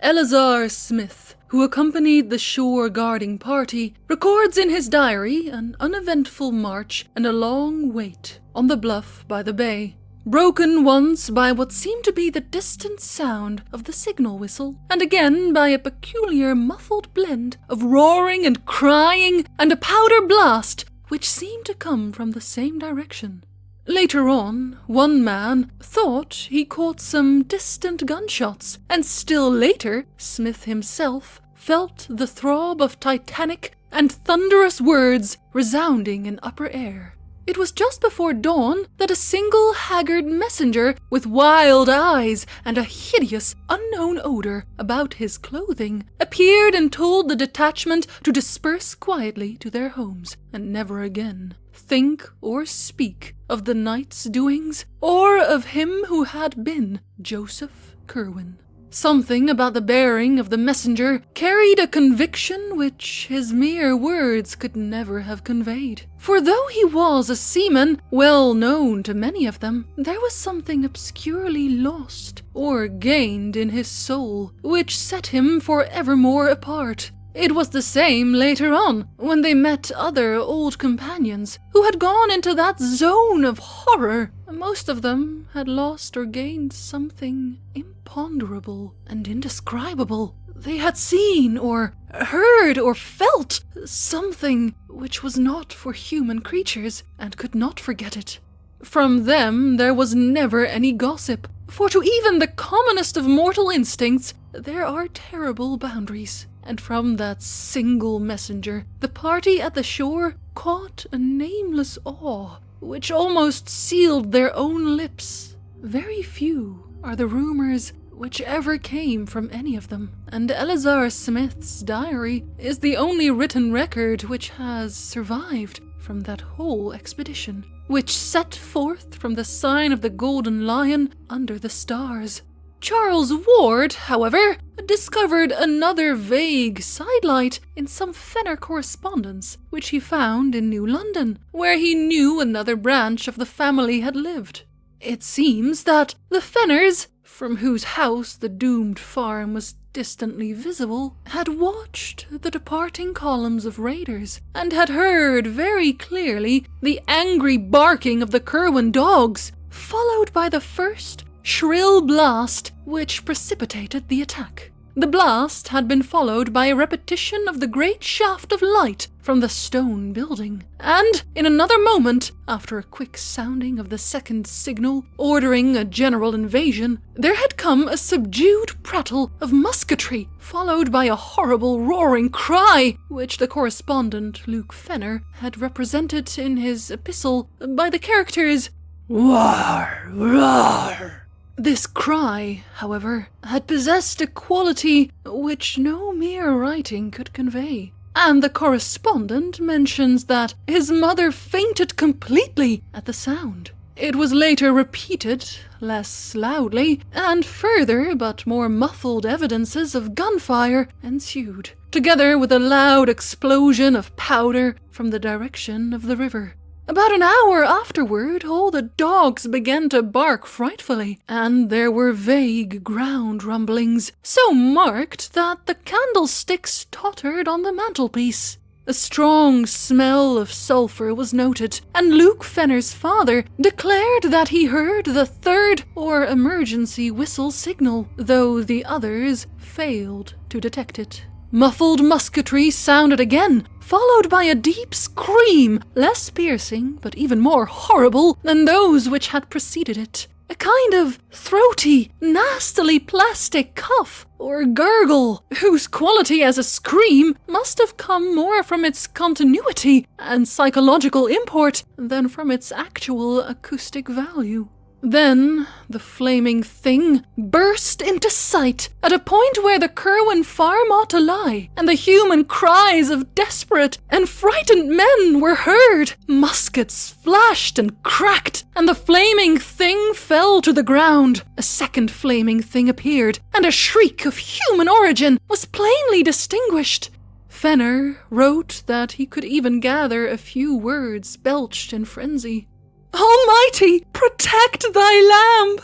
Eleazar Smith, who accompanied the shore-guarding party, records in his diary an uneventful march and a long wait on the bluff by the bay, broken once by what seemed to be the distant sound of the signal whistle, and again by a peculiar muffled blend of roaring and crying and a powder blast which seemed to come from the same direction. Later on, one man thought he caught some distant gunshots, and still later, Smith himself felt the throb of titanic and thunderous words resounding in upper air. It was just before dawn that a single haggard messenger with wild eyes and a hideous, unknown odor about his clothing appeared and told the detachment to disperse quietly to their homes and never again think or speak of the night's doings or of him who had been Joseph Kerwin. Something about the bearing of the messenger carried a conviction which his mere words could never have conveyed. For though he was a seaman, well known to many of them, there was something obscurely lost or gained in his soul, which set him for evermore apart. It was the same later on, when they met other old companions who had gone into that zone of horror. Most of them had lost or gained something imponderable and indescribable. They had seen or heard or felt something which was not for human creatures and could not forget it. From them there was never any gossip, for to even the commonest of mortal instincts there are terrible boundaries. And from that single messenger, the party at the shore caught a nameless awe, which almost sealed their own lips. Very few are the rumors which ever came from any of them, and Eleazar Smith's diary is the only written record which has survived from that whole expedition, which set forth from the sign of the Golden Lion under the stars. Charles Ward, however, discovered another vague sidelight in some Fenner correspondence which he found in New London, where he knew another branch of the family had lived. It seems that the Fenners, from whose house the doomed farm was distantly visible, had watched the departing columns of raiders, and had heard very clearly the angry barking of the Kerwin dogs, followed by the first shrill blast which precipitated the attack. The blast had been followed by a repetition of the great shaft of light from the stone building, and in another moment, after a quick sounding of the second signal ordering a general invasion, there had come a subdued prattle of musketry, followed by a horrible roaring cry, which the correspondent Luke Fenner had represented in his epistle by the characters "War, roar." This cry, however, had possessed a quality which no mere writing could convey, and the correspondent mentions that his mother fainted completely at the sound. It was later repeated, less loudly, and further but more muffled evidences of gunfire ensued, together with a loud explosion of powder from the direction of the river. About an hour afterward, all the dogs began to bark frightfully, and there were vague ground rumblings, so marked that the candlesticks tottered on the mantelpiece. A strong smell of sulphur was noted, and Luke Fenner's father declared that he heard the third or emergency whistle signal, though the others failed to detect it. Muffled musketry sounded again, followed by a deep scream, less piercing but even more horrible than those which had preceded it. A kind of throaty, nastily plastic cough or gurgle, whose quality as a scream must have come more from its continuity and psychological import than from its actual acoustic value. Then the flaming thing burst into sight at a point where the Kerwin farm ought to lie, and the human cries of desperate and frightened men were heard. Muskets flashed and cracked, and the flaming thing fell to the ground. A second flaming thing appeared, and a shriek of human origin was plainly distinguished. Fenner wrote that he could even gather a few words belched in frenzy. "Almighty, protect thy lamb!"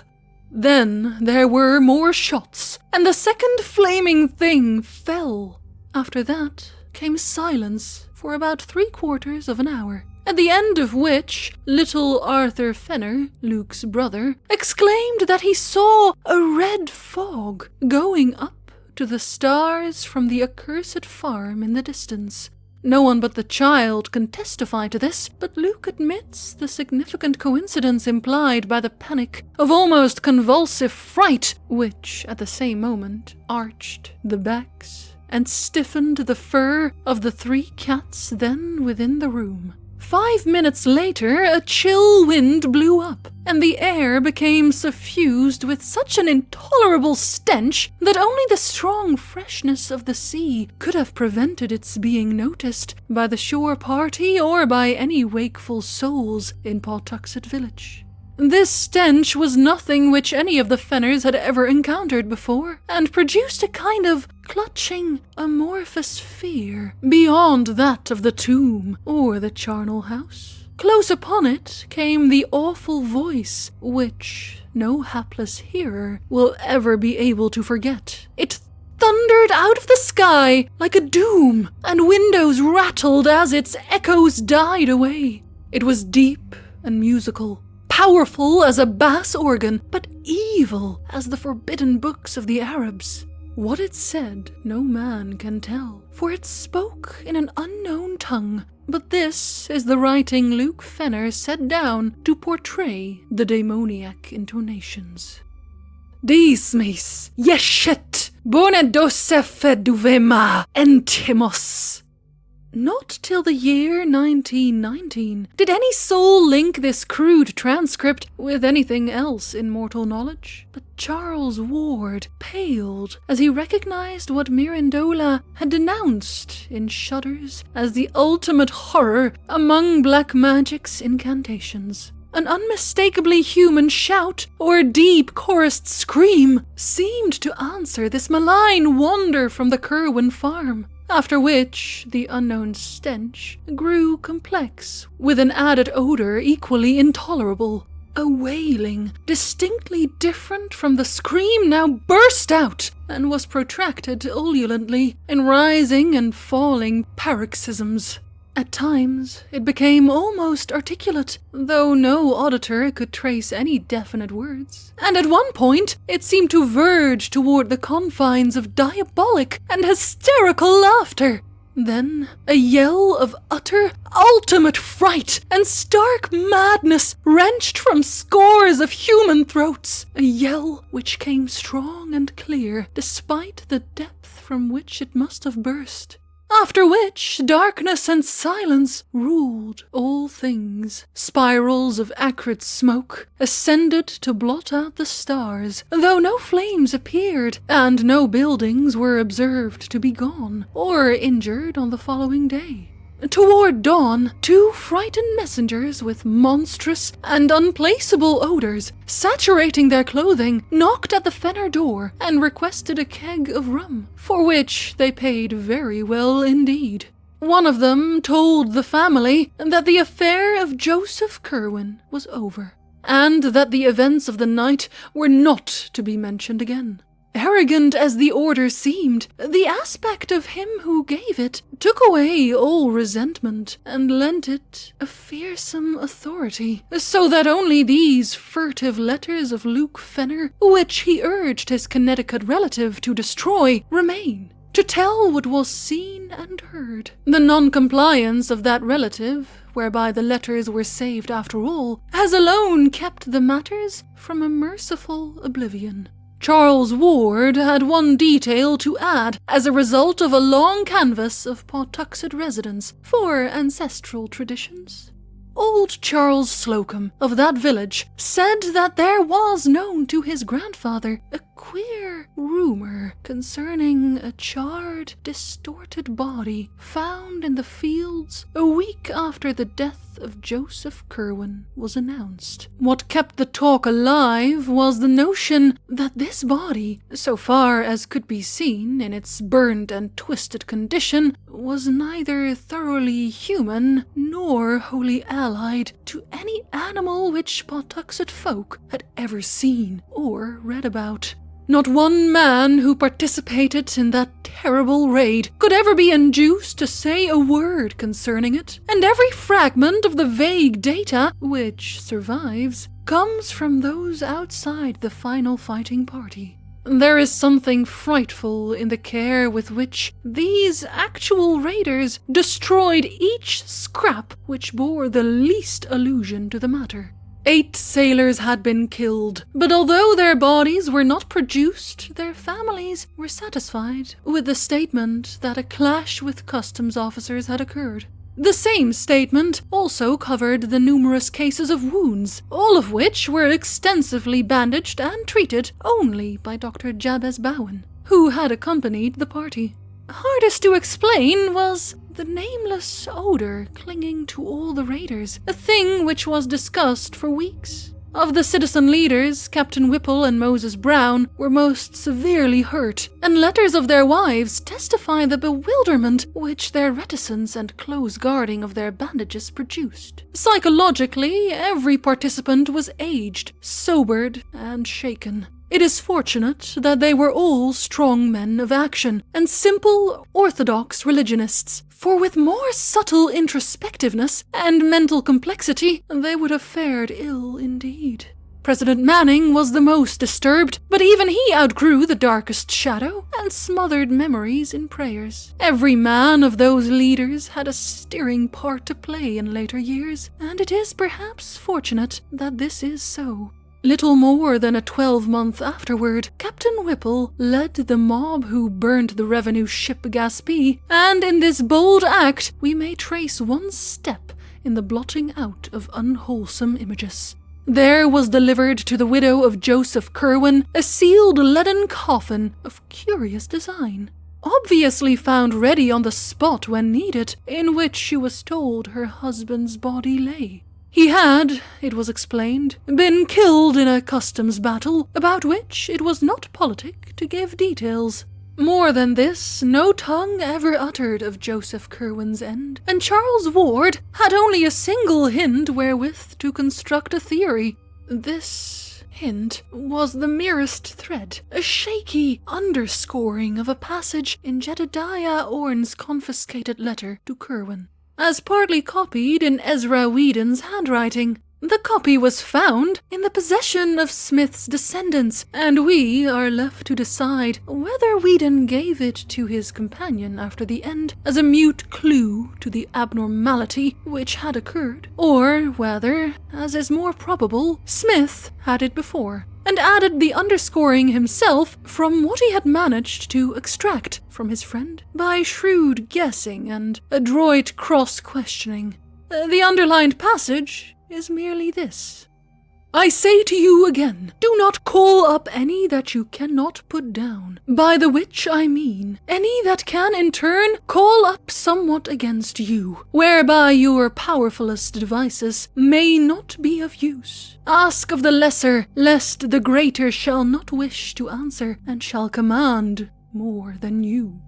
Then there were more shots, and the second flaming thing fell. After that came silence for about 3/4 of an hour, at the end of which little Arthur Fenner, Luke's brother, exclaimed that he saw a red fog going up to the stars from the accursed farm in the distance. No one but the child can testify to this, but Luke admits the significant coincidence implied by the panic of almost convulsive fright, which, at the same moment, arched the backs and stiffened the fur of the 3 cats then within the room. 5 minutes later, a chill wind blew up, and the air became suffused with such an intolerable stench that only the strong freshness of the sea could have prevented its being noticed by the shore party or by any wakeful souls in Pawtuxet village. This stench was nothing which any of the Fenners had ever encountered before, and produced a kind of clutching, amorphous fear beyond that of the tomb or the charnel house. Close upon it came the awful voice, which no hapless hearer will ever be able to forget. It thundered out of the sky like a doom, and windows rattled as its echoes died away. It was deep and musical, powerful as a bass organ, but evil as the forbidden books of the Arabs. What it said no man can tell, for it spoke in an unknown tongue, but this is the writing Luke Fenner set down to portray the demoniac intonations. Dismis, yeshet, bonedosef duvema entimos. Not till the year 1919 did any soul link this crude transcript with anything else in mortal knowledge, but Charles Ward paled as he recognized what Mirandola had denounced in shudders as the ultimate horror among black magic's incantations. An unmistakably human shout or deep chorused scream seemed to answer this malign wonder from the Kerwin farm. After which, the unknown stench grew complex, with an added odor equally intolerable. A wailing, distinctly different from the scream, now burst out, and was protracted ululently in rising and falling paroxysms. At times, it became almost articulate, though no auditor could trace any definite words. And at one point, it seemed to verge toward the confines of diabolic and hysterical laughter. Then, a yell of utter, ultimate fright and stark madness wrenched from scores of human throats. A yell which came strong and clear, despite the depth from which it must have burst. After which, darkness and silence ruled all things. Spirals of acrid smoke ascended to blot out the stars, though no flames appeared, and no buildings were observed to be gone or injured on the following day. Toward dawn, 2 frightened messengers with monstrous and unplaceable odors, saturating their clothing, knocked at the Fenner door and requested a keg of rum, for which they paid very well indeed. One of them told the family that the affair of Joseph Kerwin was over, and that the events of the night were not to be mentioned again. Arrogant as the order seemed, the aspect of him who gave it took away all resentment and lent it a fearsome authority, so that only these furtive letters of Luke Fenner, which he urged his Connecticut relative to destroy, remain, to tell what was seen and heard. The non-compliance of that relative, whereby the letters were saved after all, has alone kept the matters from a merciful oblivion. Charles Ward had one detail to add as a result of a long canvass of Pawtuxet residents for ancestral traditions. Old Charles Slocum of that village said that there was known to his grandfather a queer rumor concerning a charred, distorted body found in the fields a week after the death of Joseph Kerwin was announced. What kept the talk alive was the notion that this body, so far as could be seen in its burnt and twisted condition, was neither thoroughly human nor wholly allied to any animal which Pawtuxet folk had ever seen or read about. Not one man who participated in that terrible raid could ever be induced to say a word concerning it, and every fragment of the vague data which survives comes from those outside the final fighting party. There is something frightful in the care with which these actual raiders destroyed each scrap which bore the least allusion to the matter. 8 sailors had been killed, but although their bodies were not produced, their families were satisfied with the statement that a clash with customs officers had occurred. The same statement also covered the numerous cases of wounds, all of which were extensively bandaged and treated only by Dr. Jabez Bowen, who had accompanied the party. Hardest to explain was the nameless odor clinging to all the raiders, a thing which was discussed for weeks. Of the citizen leaders, Captain Whipple and Moses Brown were most severely hurt, and letters of their wives testify the bewilderment which their reticence and close guarding of their bandages produced. Psychologically, every participant was aged, sobered, and shaken. It is fortunate that they were all strong men of action and simple, orthodox religionists, for with more subtle introspectiveness and mental complexity, they would have fared ill indeed. President Manning was the most disturbed, but even he outgrew the darkest shadow and smothered memories in prayers. Every man of those leaders had a steering part to play in later years, and it is perhaps fortunate that this is so. Little more than a 12-month afterward, Captain Whipple led the mob who burned the revenue ship Gaspee, and in this bold act we may trace one step in the blotting out of unwholesome images. There was delivered to the widow of Joseph Curwen a sealed leaden coffin of curious design, obviously found ready on the spot when needed, in which she was told her husband's body lay. He had, it was explained, been killed in a customs battle, about which it was not politic to give details. More than this, no tongue ever uttered of Joseph Curwen's end, and Charles Ward had only a single hint wherewith to construct a theory. This hint was the merest thread, a shaky underscoring of a passage in Jedediah Orne's confiscated letter to Curwen, as partly copied in Ezra Whedon's handwriting. The copy was found in the possession of Smith's descendants, and we are left to decide whether Whedon gave it to his companion after the end as a mute clue to the abnormality which had occurred, or whether, as is more probable, Smith had it before, and added the underscoring himself from what he had managed to extract from his friend by shrewd guessing and adroit cross-questioning. The underlined passage is merely this: I say to you again, do not call up any that you cannot put down, by the which I mean any that can in turn call up somewhat against you, whereby your powerfulest devices may not be of use. Ask of the lesser, lest the greater shall not wish to answer, and shall command more than you.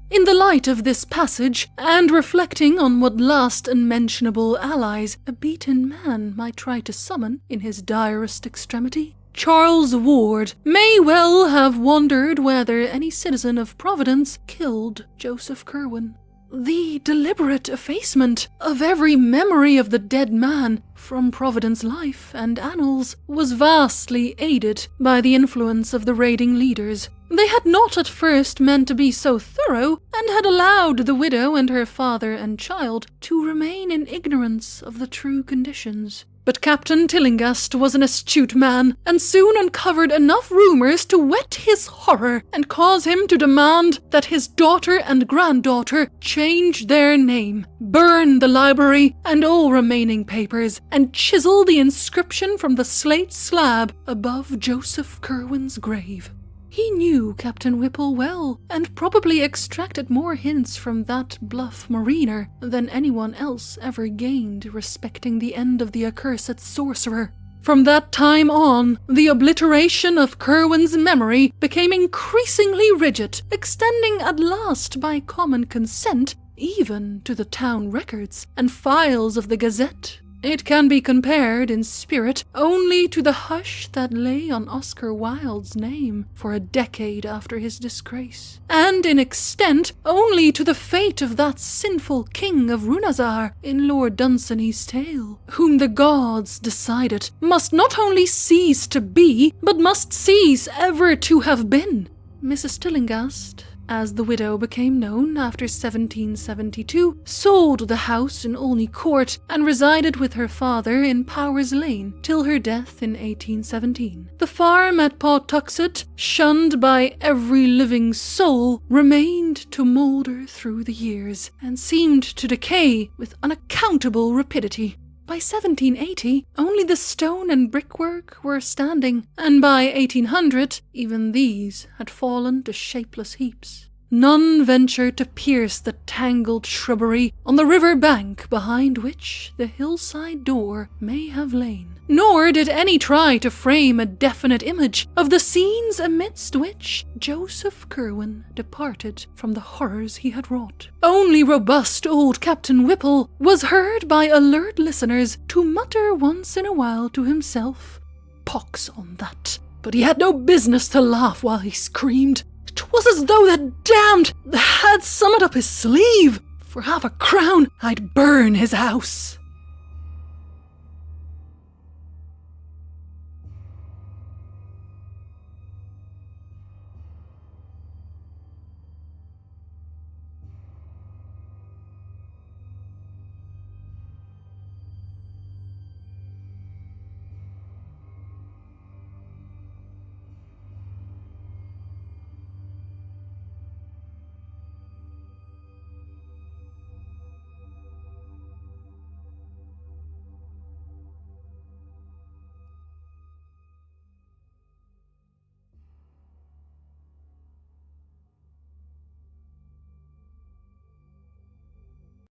In the light of this passage, and reflecting on what last unmentionable allies a beaten man might try to summon in his direst extremity, Charles Ward may well have wondered whether any citizen of Providence killed Joseph Curwen. The deliberate effacement of every memory of the dead man from Providence life and annals was vastly aided by the influence of the raiding leaders. They had not at first meant to be so thorough, and had allowed the widow and her father and child to remain in ignorance of the true conditions. But Captain Tillinghast was an astute man, and soon uncovered enough rumors to whet his horror and cause him to demand that his daughter and granddaughter change their name, burn the library and all remaining papers, and chisel the inscription from the slate slab above Joseph Curwen's grave. He knew Captain Whipple well, and probably extracted more hints from that bluff mariner than anyone else ever gained respecting the end of the accursed sorcerer. From that time on, the obliteration of Curwen's memory became increasingly rigid, extending at last by common consent even to the town records and files of the Gazette. It can be compared in spirit only to the hush that lay on Oscar Wilde's name for a decade after his disgrace, and in extent only to the fate of that sinful king of Runazar in Lord Dunsany's tale, whom the gods decided must not only cease to be, but must cease ever to have been. Mrs. Tillinghast, as the widow became known after 1772, sold the house in Olney Court and resided with her father in Powers Lane till her death in 1817. The farm at Pawtuxet, shunned by every living soul, remained to moulder through the years and seemed to decay with unaccountable rapidity. By 1780, only the stone and brickwork were standing, and by 1800, even these had fallen to shapeless heaps. None ventured to pierce the tangled shrubbery on the river bank behind which the hillside door may have lain. Nor did any try to frame a definite image of the scenes amidst which Joseph Curwen departed from the horrors he had wrought. Only robust old Captain Whipple was heard by alert listeners to mutter once in a while to himself, "Pox on that." But he had no business to laugh while he screamed. 'Twas as though that damned had summoned up his sleeve. For half a crown, I'd burn his house.